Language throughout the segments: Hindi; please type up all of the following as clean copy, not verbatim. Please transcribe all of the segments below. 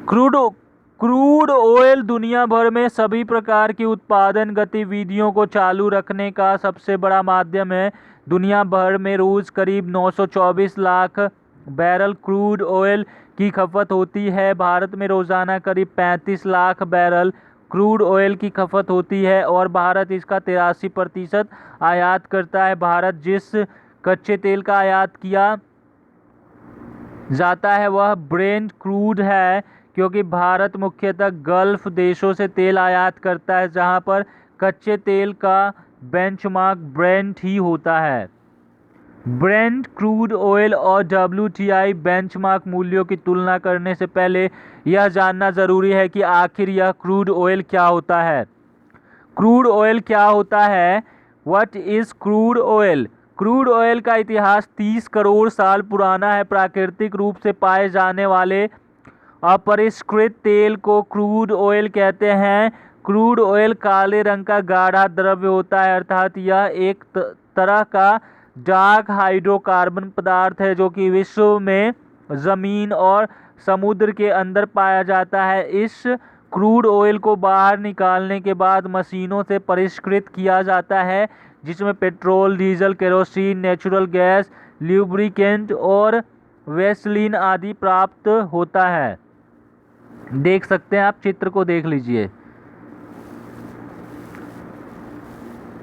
क्रूड क्रूड ऑयल दुनिया भर में सभी प्रकार की उत्पादन गतिविधियों को चालू रखने का सबसे बड़ा माध्यम है। दुनिया भर में रोज करीब 924 लाख बैरल क्रूड ऑयल की खपत होती है। भारत में रोजाना करीब 35 लाख बैरल क्रूड ऑयल की खपत होती है और भारत इसका 83% आयात करता है। भारत जिस कच्चे तेल का आयात किया जाता है वह ब्रेंट क्रूड है, क्योंकि भारत मुख्यतः गल्फ देशों से तेल आयात करता है जहां पर कच्चे तेल का बेंचमार्क ब्रेंट ही होता है। ब्रेंट क्रूड ऑयल और WTI बेंचमार्क मूल्यों की तुलना करने से पहले यह जानना जरूरी है कि आखिर यह क्रूड ऑयल क्या होता है। क्रूड ऑयल क्या होता है? What is crude oil? Crude oil का इतिहास 30 करोड़ साल पुराना है। प्राकृतिक रूप से पाए जाने वाले अपरिष्कृत तेल को क्रूड ऑयल कहते हैं। क्रूड ऑयल काले रंग का गाढ़ा द्रव्य होता है, अर्थात यह एक तरह का डार्क हाइड्रोकार्बन पदार्थ है जो कि विश्व में जमीन और समुद्र के अंदर पाया जाता है। इस क्रूड ऑयल को बाहर निकालने के बाद मशीनों से परिष्कृत किया जाता है, जिसमें petrol, diesel, kerosene, natural gas, lubricant और वैसलीन आदि प्राप्त होता है। देख सकते हैं आप, चित्र को देख लीजिए।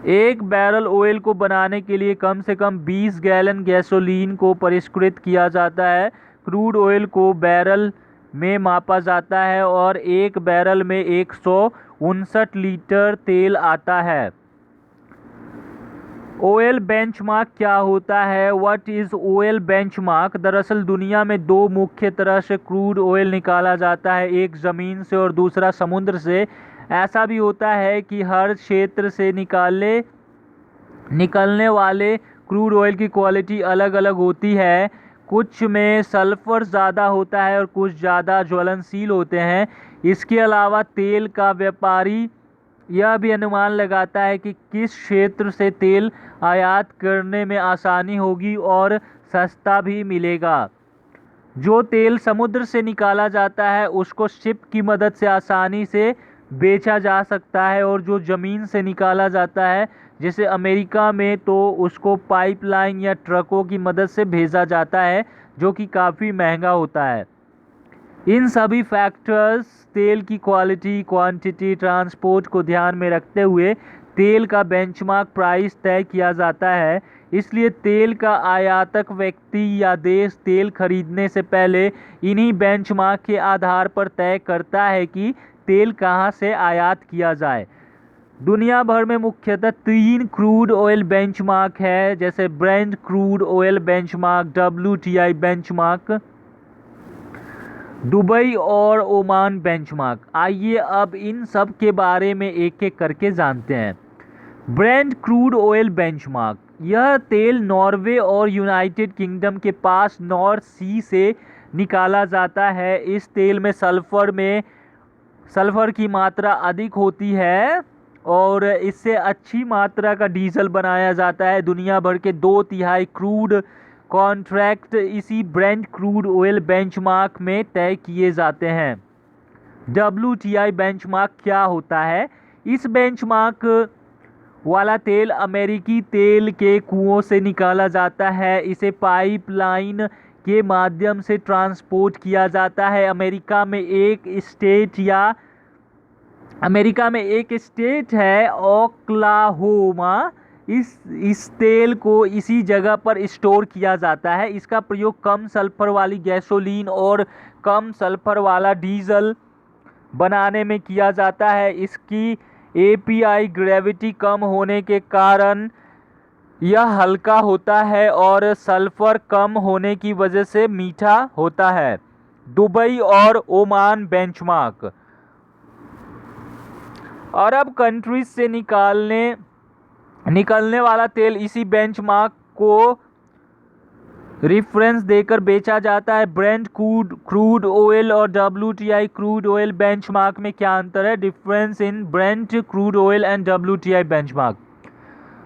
एक बैरल ऑयल को बनाने के लिए कम से कम 20 गैलन गैसोलीन को परिष्कृत किया जाता है। क्रूड ऑयल को बैरल में मापा जाता है और एक बैरल में 159 लीटर तेल आता है। ऑयल बेंचमार्क क्या होता है? What is oil benchmark? दरअसल दुनिया में दो मुख्य तरह से क्रूड ऑयल निकाला जाता है, एक ज़मीन से और दूसरा समुद्र से। ऐसा भी होता है कि हर क्षेत्र से निकलने वाले क्रूड ऑयल की क्वालिटी अलग अलग होती है। कुछ में सल्फर ज़्यादा होता है और कुछ ज़्यादा ज्वलनशील होते हैं। इसके अलावा तेल का व्यापारी यह भी अनुमान लगाता है कि किस क्षेत्र से तेल आयात करने में आसानी होगी और सस्ता भी मिलेगा। जो तेल समुद्र से निकाला जाता है उसको शिप की मदद से आसानी से बेचा जा सकता है, और जो ज़मीन से निकाला जाता है जैसे अमेरिका में, तो उसको पाइपलाइन या ट्रकों की मदद से भेजा जाता है, जो कि काफ़ी महंगा होता है। इन सभी फैक्टर्स, तेल की क्वालिटी, क्वांटिटी, ट्रांसपोर्ट को ध्यान में रखते हुए तेल का बेंचमार्क प्राइस तय किया जाता है। इसलिए तेल का आयातक व्यक्ति या देश तेल खरीदने से पहले इन्हीं बेंचमार्क के आधार पर तय करता है कि तेल कहां से आयात किया जाए। दुनिया भर में मुख्यतः 3 क्रूड ऑयल बेंचमार्क है, जैसे Brent crude oil benchmark, WTI benchmark, Dubai और ओमान बेंचमार्क। आइए अब इन सब के बारे में एक एक करके जानते हैं। ब्रेंट क्रूड ऑयल बेंचमार्क, यह तेल नॉर्वे और यूनाइटेड किंगडम के पास नॉर्थ सी से निकाला जाता है। इस तेल में सल्फर की मात्रा अधिक होती है और इससे अच्छी मात्रा का डीजल बनाया जाता है। दुनिया भर के 2/3 क्रूड कॉन्ट्रैक्ट इसी ब्रेंट क्रूड ऑयल बेंचमार्क में तय किए जाते हैं। WTI बेंचमार्क क्या होता है? इस बेंचमार्क वाला तेल अमेरिकी तेल के कुओं से निकाला जाता है। इसे पाइपलाइन के माध्यम से ट्रांसपोर्ट किया जाता है। अमेरिका में एक स्टेट है ओक्लाहोमा। इस तेल को इसी जगह पर स्टोर किया जाता है। इसका प्रयोग कम सल्फर वाली गैसोलीन और कम सल्फर वाला डीजल बनाने में किया जाता है। इसकी API ग्रेविटी कम होने के कारण यह हल्का होता है और सल्फर कम होने की वजह से मीठा होता है। दुबई और ओमान बेंचमार्क, अरब कंट्रीज से निकलने वाला तेल इसी बेंचमार्क को रिफरेंस देकर बेचा जाता है। ब्रेंट क्रूड ऑयल और WTI क्रूड ऑयल बेंचमार्क में क्या अंतर है? Difference in Brent crude oil and WTI benchmark.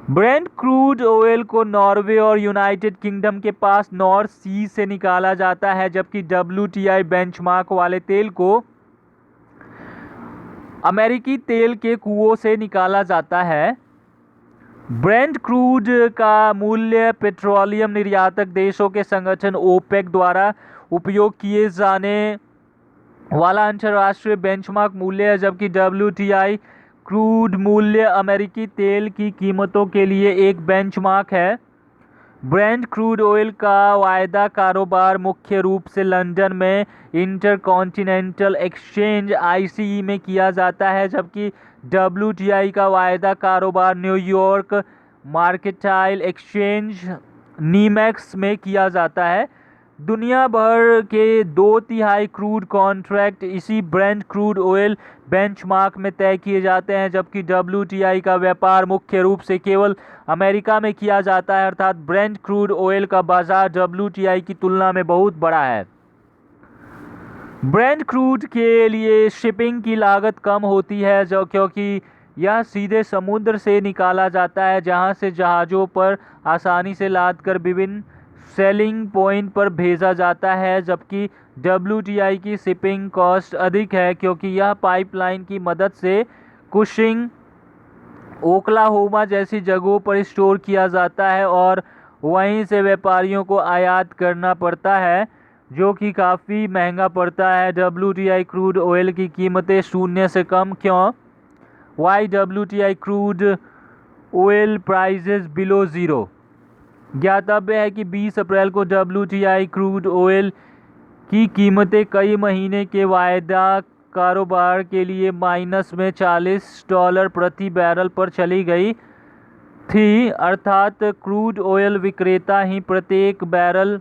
Brent crude oil को नॉर्वे और यूनाइटेड किंगडम के पास नॉर्थ सी से निकाला जाता है, जबकि WTI बेंचमार्क वाले तेल को अमेरिकी तेल के कुओं से निकाला जाता है। ब्रेंट क्रूड का मूल्य पेट्रोलियम निर्यातक देशों के संगठन ओपेक द्वारा उपयोग किए जाने वाला अंतर्राष्ट्रीय बेंचमार्क मूल्य है, जबकि WTI क्रूड मूल्य अमेरिकी तेल की कीमतों के लिए एक बेंचमार्क है। ब्रेंट क्रूड ऑयल का वायदा कारोबार मुख्य रूप से लंदन में इंटरकॉन्टिनेंटल एक्सचेंज ICE में किया जाता है, जबकि WTI का वायदा कारोबार न्यूयॉर्क मर्केंटाइल एक्सचेंज NYMEX में किया जाता है। दुनिया भर के 2/3 क्रूड कॉन्ट्रैक्ट इसी ब्रेंट क्रूड ऑयल बेंचमार्क में तय किए जाते हैं, जबकि WTI का व्यापार मुख्य रूप से केवल अमेरिका में किया जाता है, अर्थात ब्रेंट क्रूड ऑयल का बाजार WTI की तुलना में बहुत बड़ा है। ब्रेंट क्रूड के लिए शिपिंग की लागत कम होती है क्योंकि यह सीधे समुद्र से निकाला जाता है, जहां से जहाज़ों पर आसानी से लादकर विभिन्न सेलिंग पॉइंट पर भेजा जाता है, जबकि WTI की शिपिंग कॉस्ट अधिक है क्योंकि यह पाइपलाइन की मदद से कुशिंग, ओक्लाहोमा जैसी जगहों पर स्टोर किया जाता है और वहीं से व्यापारियों को आयात करना पड़ता है, जो कि काफ़ी महंगा पड़ता है। WTI क्रूड ऑयल की कीमतें शून्य से कम क्यों? Why WTI crude oil prices below zero? ज्ञातव्य है कि 20 अप्रैल को WTI क्रूड ऑयल की कीमतें कई महीने के वायदा कारोबार के लिए माइनस में $40 प्रति बैरल पर चली गई थी, अर्थात क्रूड ऑयल विक्रेता ही प्रत्येक बैरल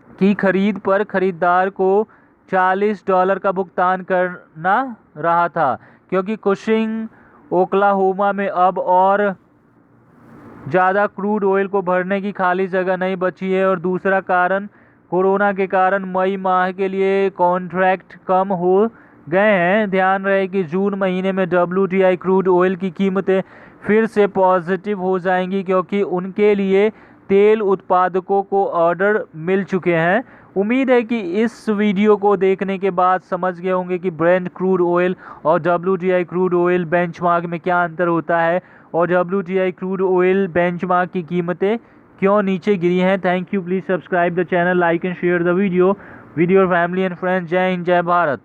की खरीद पर खरीदार को $40 का भुगतान करना रहा था, क्योंकि कुशिंग, ओक्लाहोमा में अब और ज़्यादा क्रूड ऑयल को भरने की खाली जगह नहीं बची है। और दूसरा कारण, कोरोना के कारण मई माह के लिए कॉन्ट्रैक्ट कम हो गए हैं। ध्यान रहे कि जून महीने में WTI क्रूड ऑयल की कीमतें फिर से पॉजिटिव हो जाएंगी, क्योंकि उनके लिए तेल उत्पादकों को ऑर्डर मिल चुके हैं। उम्मीद है कि इस वीडियो को देखने के बाद समझ गए होंगे कि ब्रेंट क्रूड ऑयल और WTI क्रूड ऑयल बेंचमार्क में क्या अंतर होता है और WTI क्रूड ऑयल बेंचमार्क की कीमतें क्यों नीचे गिरी हैं। Thank you. Please subscribe the channel, like and share the video with your family and friends. जय हिंद, जय भारत।